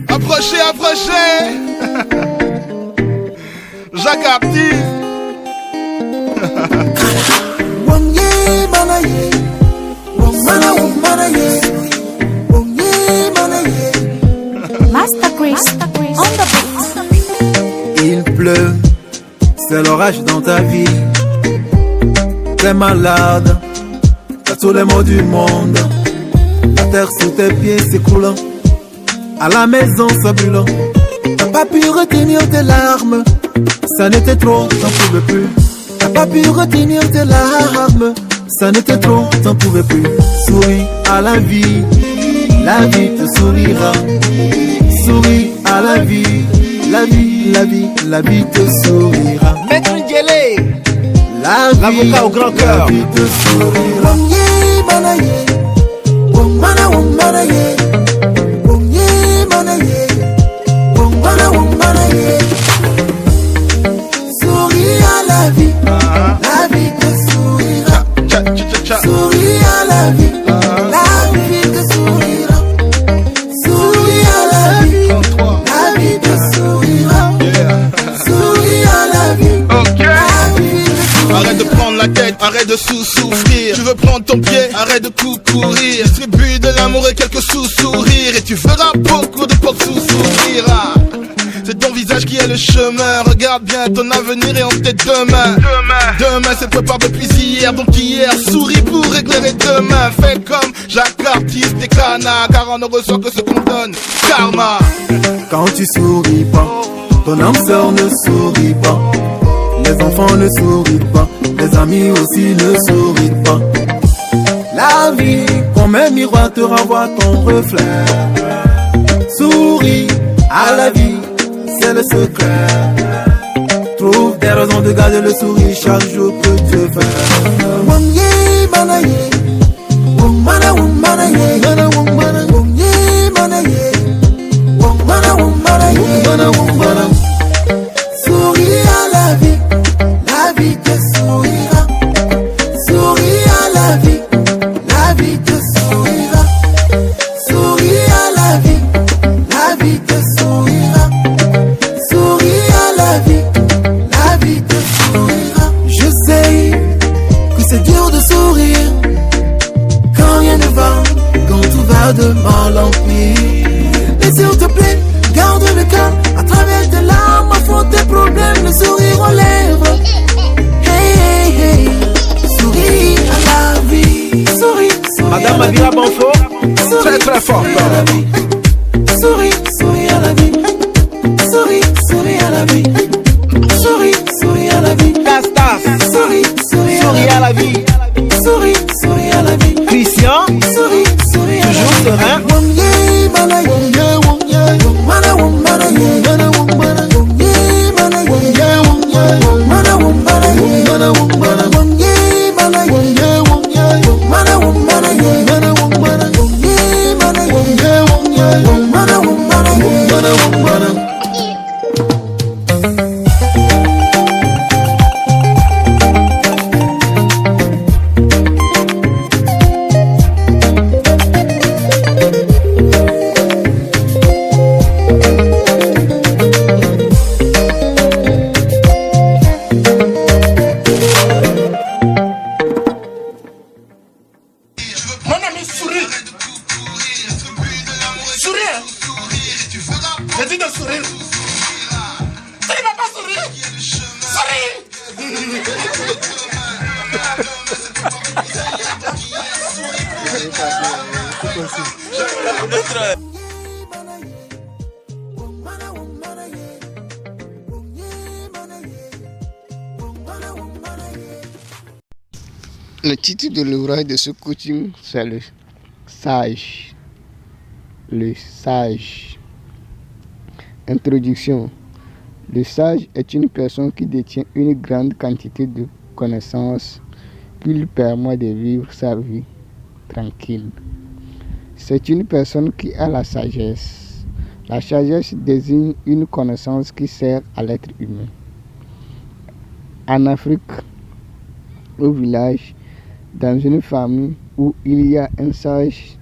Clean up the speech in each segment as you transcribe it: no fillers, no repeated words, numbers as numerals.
Approchez, approchez. Jacques Apti. Master Chris on the beat. Il pleut, c'est l'orage dans ta vie. T'es malade, t'as tous les maux du monde. La terre sous tes pieds s'écroulant, à la maison ça brûlant. T'as pas pu retenir tes larmes, ça n'était trop, t'en pouvais plus. T'as pas pu retenir tes larmes, ça n'était trop, t'en pouvais plus. Souris à la vie te sourira. Souris à la vie te sourira. Maître Ngélé, L'avocat au grand cœur. La vie te sourira. Souris à la vie te sourira. Souris à la vie te sourira. Souris à la vie te sourira. Souris à la vie te sourira. Arrête de prendre la tête, arrête de souffrir. Tu veux prendre ton pied, arrête de courir. Distribue de l'amour et quelques sous-sourires, et tu feras beaucoup de portes sous-sourires. C'est ton visage qui est le chemin. Regarde bien ton avenir et en tête demain. Demain se prépare depuis hier. Donc hier, souris pour éclairer demain. Fais comme Jacques Artiste et Cana, car on ne reçoit que ce qu'on donne. Karma. Quand tu souris pas, ton âme sœur ne sourit pas. Les enfants ne sourient pas, les amis aussi ne sourient pas. La vie, comme un miroir, te renvoie ton reflet. Souris à la vie, c'est le secret. Trouve des raisons de garder le sourire chaque jour que Dieu fait. Souris à la vie te sourira. Souris à la vie te sourira. Souris à la vie te sourira. Souris à la vie te sourira. Je sais que c'est dur de sourire quand rien ne va, quand tout va de mal en pire. Mais s'il te plaît, garde le calme. À travers tes larmes, affronte tes problèmes, le sourire aux lèvres. Hey, hey, hey. Souris à la vie. Souris Madame Madia Bonfort, très très fort. à la vie. Souris à la vie. Souris à la vie. Souris à la vie. Castas, Souris à la vie. Souris à la vie. Christian, toujours serein. Mon ami, souris. Souris. Je dis de sourire. Tu ne vas pas sourire. Le titre de l'ouvrage de ce coaching, c'est le sage. Le sage. Introduction. Le sage est une personne qui détient une grande quantité de connaissances qui lui permet de vivre sa vie tranquille. C'est une personne qui a la sagesse. La sagesse désigne une connaissance qui sert à l'être humain. En Afrique, au village, dans une famille où il y a un sage,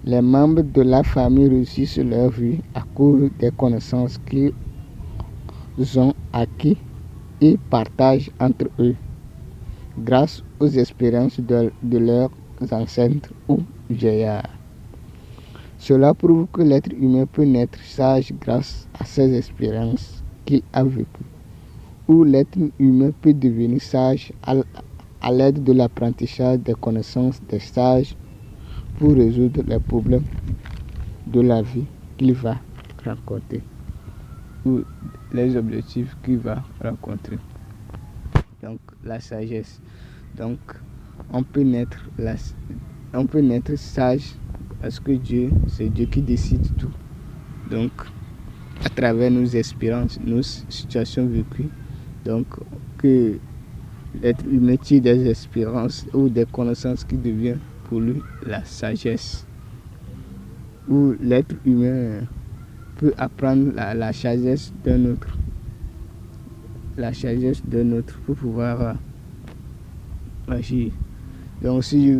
Les membres de la famille réussissent leur vie à cause des connaissances qu'ils ont acquises et partagent entre eux, grâce aux expériences de leurs ancêtres ou vieillards. Cela prouve que l'être humain peut naître sage grâce à ces expériences qu'il a vécues, ou l'être humain peut devenir sage à l'aide de l'apprentissage des connaissances des sages pour résoudre les problèmes de la vie qu'il va rencontrer ou les objectifs qu'il va rencontrer. Donc la sagesse. Donc on peut naître sage parce que Dieu, c'est Dieu qui décide tout. Donc à travers nos expériences, nos situations vécues, donc que l'être humain tire des expériences ou des connaissances qui deviennent pour lui la sagesse. Où l'être humain peut apprendre la sagesse d'un autre. La sagesse d'un autre pour pouvoir agir. Donc si je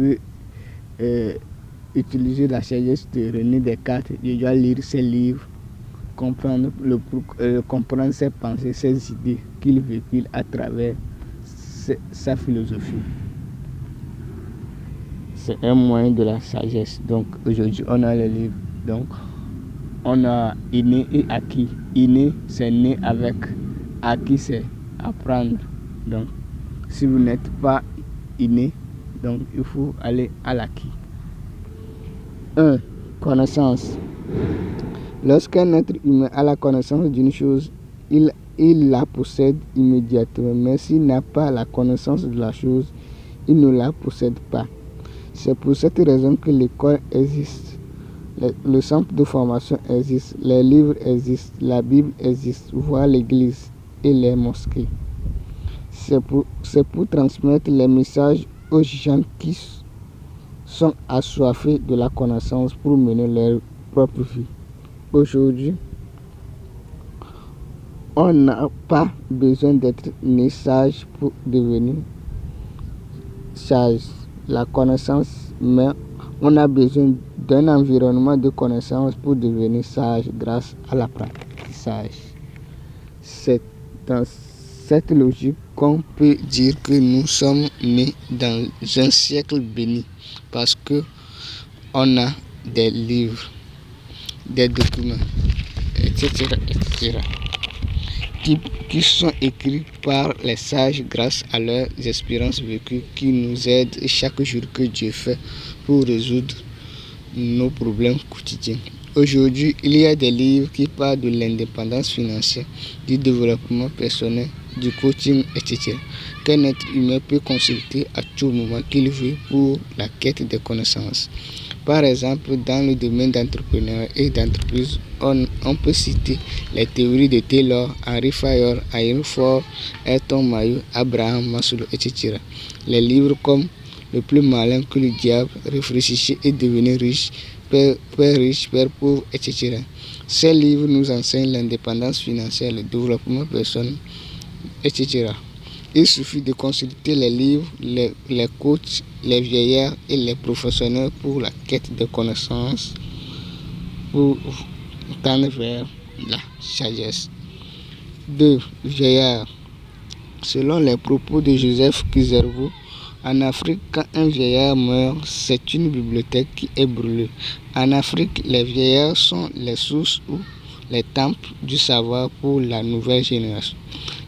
veux utiliser la sagesse de René Descartes, je dois lire ses livres, comprendre ses pensées, ses idées qu'il véhicule à travers sa philosophie. C'est un moyen de la sagesse. Donc aujourd'hui on a le livre. Donc on a inné et acquis. Inné c'est né avec. Acquis c'est apprendre. Donc si vous n'êtes pas inné, donc il faut aller à l'acquis. 1. Connaissance. Lorsqu'un être humain a la connaissance d'une chose, il la possède immédiatement. Mais s'il n'a pas la connaissance de la chose, il ne la possède pas. C'est pour cette raison que l'école existe, le centre de formation existe, les livres existent, la Bible existe, voire l'église et les mosquées. C'est pour transmettre les messages aux gens qui sont assoiffés de la connaissance pour mener leur propre vie. Aujourd'hui, on n'a pas besoin d'être né sage pour devenir sage. La connaissance, mais on a besoin d'un environnement de connaissance pour devenir sage grâce à l'apprentissage. C'est dans cette logique qu'on peut dire que nous sommes nés dans un siècle béni parce que on a des livres, des documents, etc. Qui sont écrits par les sages grâce à leurs expériences vécues qui nous aident chaque jour que Dieu fait pour résoudre nos problèmes quotidiens. Aujourd'hui, il y a des livres qui parlent de l'indépendance financière, du développement personnel, du coaching, etc. qu'un être humain peut consulter à tout moment qu'il veut pour la quête des connaissances. Par exemple, dans le domaine d'entrepreneuriat et d'entreprise, on peut citer les théories de Taylor, Henry Fayol, Henry Ford, Ayrton Mayo, Abraham Maslow, etc. Les livres comme Le plus malin que le diable, Réfléchissez et devenez riche, Père riche, Père pauvre, etc. Ces livres nous enseignent l'indépendance financière, le développement personnel, etc. Il suffit de consulter les livres, les coachs, les vieillards et les professionnels pour la quête de connaissances, pour tendre vers la sagesse. 2. Vieillards. Selon les propos de Joseph Kizerbo, en Afrique, quand un vieillard meurt, c'est une bibliothèque qui est brûlée. En Afrique, les vieillards sont les sources ou les temples du savoir pour la nouvelle génération.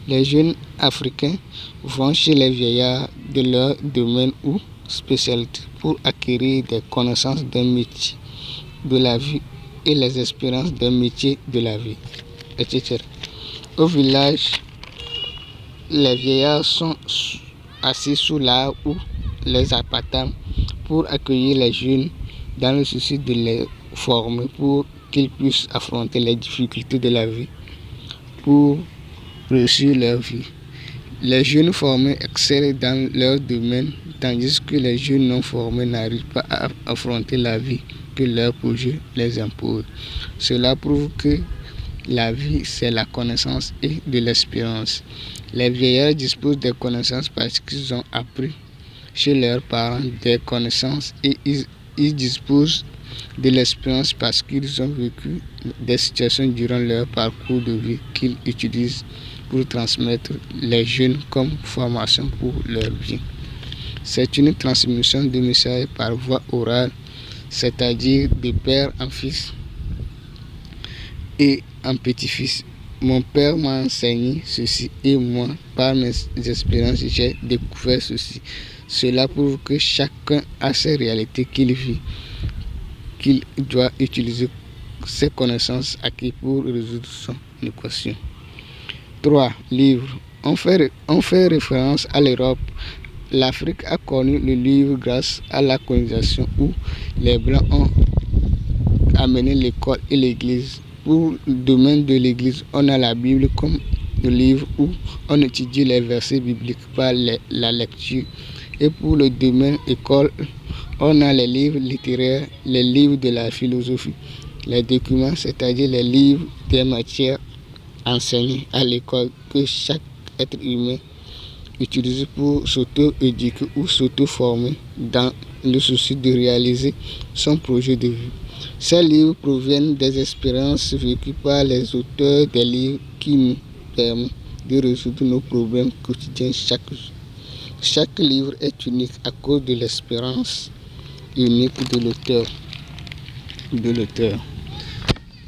Les jeunes Africains vont chez les vieillards de leur domaine ou spécialité pour acquérir des connaissances d'un métier de la vie et les expériences d'un métier de la vie, etc. Au village, les vieillards sont assis sous l'arbre ou les appartements pour accueillir les jeunes dans le souci de les former pour qu'ils puissent affronter les difficultés de la vie pour réussir leur vie. Les jeunes formés excellent dans leur domaine, tandis que les jeunes non formés n'arrivent pas à affronter la vie que leur projet les impose. Cela prouve que la vie, c'est la connaissance et de l'expérience. Les vieillards disposent des connaissances parce qu'ils ont appris chez leurs parents des connaissances et ils disposent de l'expérience parce qu'ils ont vécu des situations durant leur parcours de vie qu'ils utilisent pour transmettre les jeunes comme formation pour leur vie. C'est une transmission de messages par voie orale, c'est-à-dire de père en fils et en petit-fils. Mon père m'a enseigné ceci et moi, par mes expériences, j'ai découvert ceci. Cela prouve que chacun a ses réalités qu'il vit, qu'il doit utiliser ses connaissances acquises pour résoudre son équation. 3. Livre. On fait référence à l'Europe. L'Afrique a connu le livre grâce à la colonisation où les Blancs ont amené l'école et l'Église. Pour le domaine de l'Église, on a la Bible comme le livre où on étudie les versets bibliques par la lecture. Et pour le domaine école, on a les livres littéraires, les livres de la philosophie, les documents, c'est-à-dire les livres des matières enseignées à l'école que chaque être humain utilise pour s'auto-éduquer ou s'auto-former dans le souci de réaliser son projet de vie. Ces livres proviennent des expériences vécues par les auteurs des livres qui nous permettent de résoudre nos problèmes quotidiens chaque jour. Chaque livre est unique à cause de l'expérience unique de l'auteur.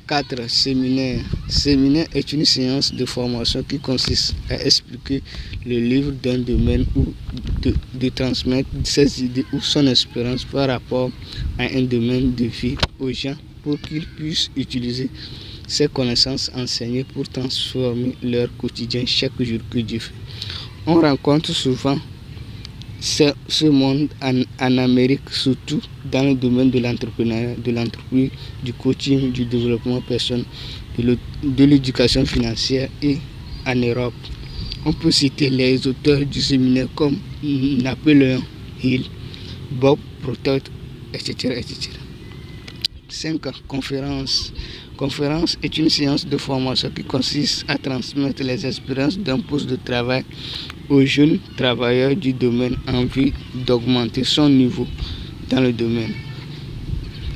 4. Séminaire. Séminaire est une séance de formation qui consiste à expliquer le livre d'un domaine ou de transmettre ses idées ou son expérience par rapport à un domaine de vie aux gens pour qu'ils puissent utiliser ces connaissances enseignées pour transformer leur quotidien chaque jour que Dieu fait. On rencontre souvent ce monde en Amérique, surtout dans le domaine de l'entrepreneuriat, de l'entreprise, du coaching, du développement personnel, de l'éducation financière et en Europe. On peut citer les auteurs du séminaire comme Napoléon Hill, Bob Proctor, etc. 5. Conférence. Conférence est une séance de formation qui consiste à transmettre les expériences d'un poste de travail aux jeunes travailleurs du domaine en vue d'augmenter son niveau dans le domaine.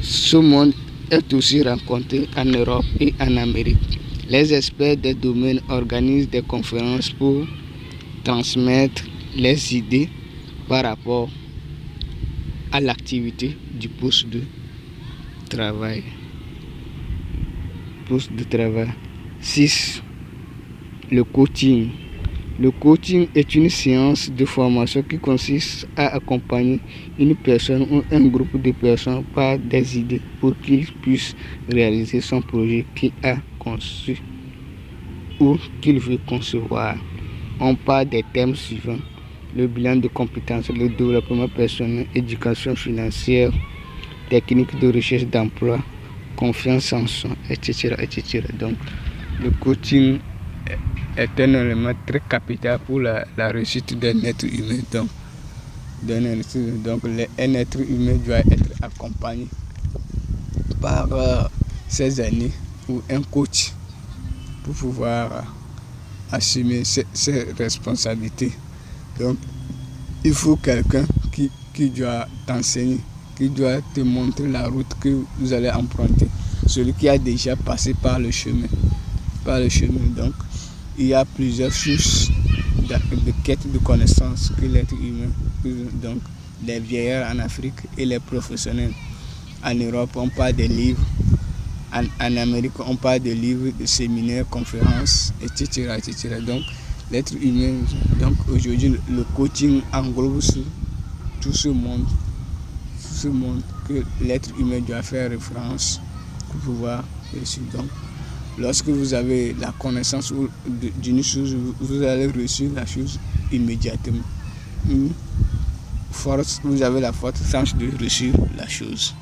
Ce monde est aussi rencontré en Europe et en Amérique. Les experts des domaines organisent des conférences pour transmettre les idées par rapport à l'activité du poste de travail. 6. Le coaching. Le coaching est une séance de formation qui consiste à accompagner une personne ou un groupe de personnes par des idées pour qu'il puisse réaliser son projet qu'il a conçu ou qu'il veut concevoir. On parle des thèmes suivants: le bilan de compétences, le développement personnel, éducation financière, techniques de recherche d'emploi, confiance en soi, etc. Donc, le coaching est un élément très capital pour la réussite d'un être humain. Donc, un être humain doit être accompagné par ses amis ou un coach pour pouvoir assumer ses responsabilités. Donc, il faut quelqu'un qui doit t'enseigner, qui doit te montrer la route que vous allez emprunter. Celui qui a déjà passé par le chemin. Donc, il y a plusieurs sources de quête de connaissances que l'être humain. Donc, les vieillards en Afrique et les professionnels. En Europe, on parle des livres. En Amérique, on parle de livres, de séminaires, conférences, etc. Donc, l'être humain. Donc, aujourd'hui, le coaching englobe tout ce monde que l'être humain doit faire référence pour pouvoir réussir. Donc, lorsque vous avez la connaissance d'une chose, vous allez réussir la chose immédiatement. Vous avez la forte chance de réussir la chose.